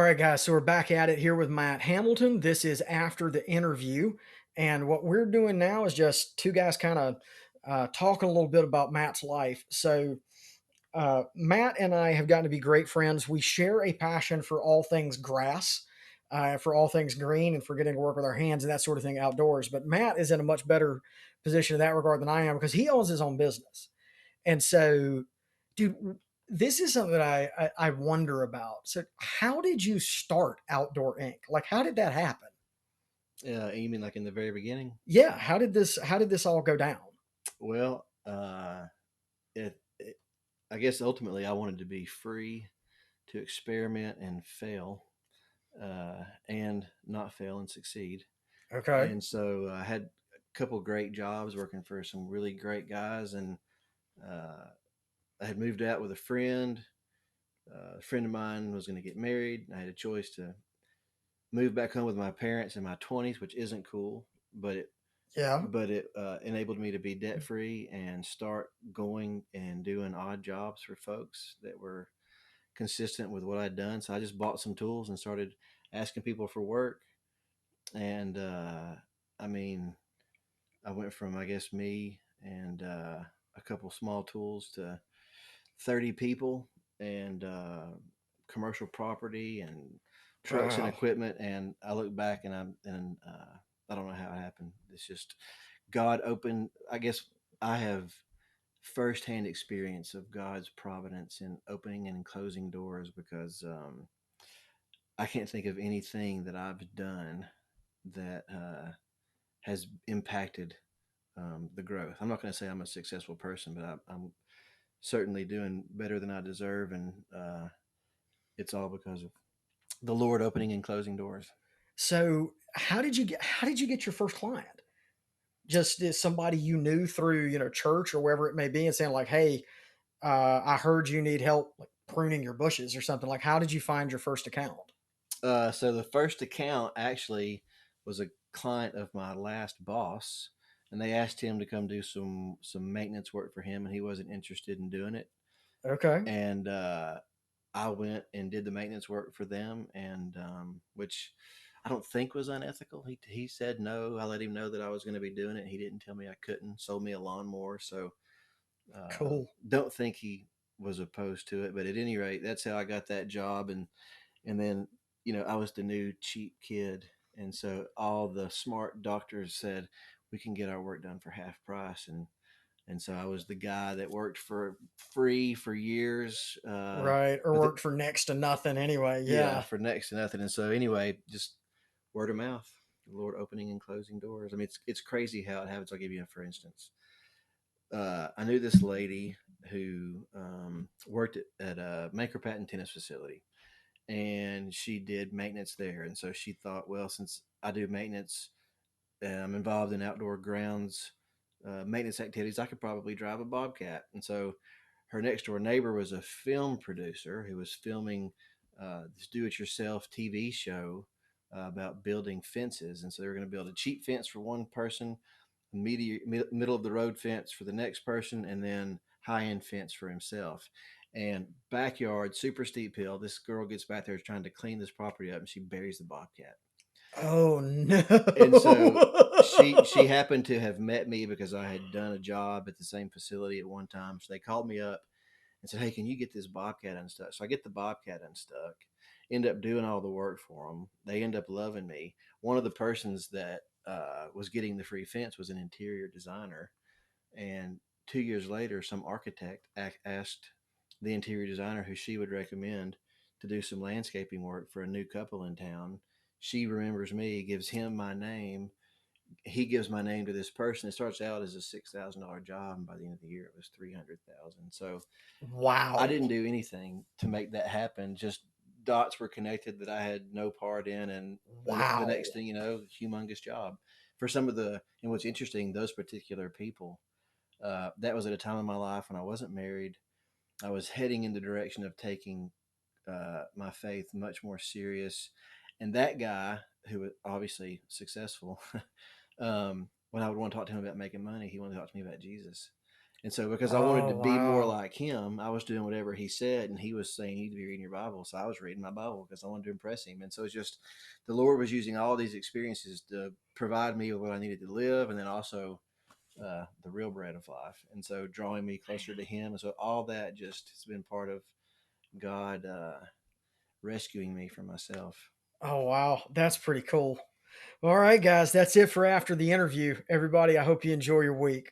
right, guys. So we're back at it here with Matt Hamilton. This is after the interview. And what we're doing now is just two guys kind of talking a little bit about Matt's life. So Matt and I have gotten to be great friends. We share a passion for all things grass, for all things green, and for getting to work with our hands and that sort of thing outdoors. But Matt is in a much better position in that regard than I am because he owns his own business. And so, dude, this is something that I wonder about. So, how did you start Outdoor Inc? Like, how did that happen? You mean like in the very beginning? Yeah, how did this all go down? Well, I guess ultimately I wanted to be free to experiment and fail, and not fail and succeed. Okay. And so I had a couple great jobs working for some really great guys, and uh, I had moved out with a friend. A friend of mine was going to get married. I had a choice to move back home with my parents in my 20s, which isn't cool, but Yeah. it enabled me to be debt free and start going and doing odd jobs for folks that were consistent with what I'd done. So I just bought some tools and started asking people for work. And I mean, I went from, I guess, me and a couple small tools to 30 people and commercial property and trucks and Wow. equipment. And I look back and I don't know how it happened. It's just God opened. I guess I have firsthand experience of God's providence in opening and closing doors because I can't think of anything that I've done that has impacted the growth. I'm not going to say I'm a successful person, but I'm certainly doing better than I deserve, and it's all because of the Lord opening and closing doors. So, how did you get your first client? Just as somebody you knew through, church or wherever it may be, and saying like, "Hey, I heard you need help like pruning your bushes or something." Like, how did you find your first account? So the first account actually was a client of my last boss, and they asked him to come do some maintenance work for him, and he wasn't interested in doing it. Okay. And I went and did the maintenance work for them, and which I don't think was unethical. He said no. I let him know that I was going to be doing it. He didn't tell me I couldn't. Sold me a lawnmower, so Cool. don't think he was opposed to it. But at any rate, that's how I got that job, and then I was the new cheap kid, and so all the smart doctors said we can get our work done for half price, and so I was the guy that worked for free for years, Right. Or with it, worked for next to nothing anyway. yeah, Yeah. for next to nothing. And so anyway, just word of mouth, the Lord opening and closing doors. I mean, it's crazy how it happens. I'll give you a for instance. I knew this lady who worked at a Maker Patent tennis facility, and she did maintenance there. And so she thought, well, since I do maintenance and I'm involved in outdoor grounds maintenance activities, I could probably drive a Bobcat. And so her next door neighbor was a film producer who was filming this do it yourself TV show about building fences. And so they were going to build a cheap fence for one person, middle of the road fence for the next person, and then high end fence for himself. And backyard, super steep hill. This girl gets back there trying to clean this property up, and she buries the bobcat. Oh no. And so she happened to have met me because I had done a job at the same facility at one time. So they called me up and said, "Hey, can you get this bobcat unstuck?" So I get the bobcat unstuck. End up doing all the work for them. They end up loving me. One of the persons that was getting the free fence was an interior designer, and 2 years later, some architect asked the interior designer who she would recommend to do some landscaping work for a new couple in town. She remembers me, gives him my name. He gives my name to this person. It starts out as a $6,000 job, and by the end of the year, it was 300,000. So I Wow. didn't do anything to make that happen. Just dots were connected that I had no part in, and the Wow. next thing you know, humongous job for some of the. And what's interesting, those particular people, that was at a time in my life when I wasn't married. I was heading in the direction of taking my faith much more serious. And that guy, who was obviously successful, when I would want to talk to him about making money, he wanted to talk to me about Jesus. And so, because I wanted to Oh, be more wow. like him, I was doing whatever he said, and he was saying you need to be reading your Bible. So I was reading my Bible because I wanted to impress him. And so it's just the Lord was using all these experiences to provide me with what I needed to live, and then also the real bread of life. And so drawing me closer to Him. And so all that just has been part of God rescuing me from myself. Oh, wow. That's pretty cool. All right, guys, that's it for after the interview. Everybody, I hope you enjoy your week.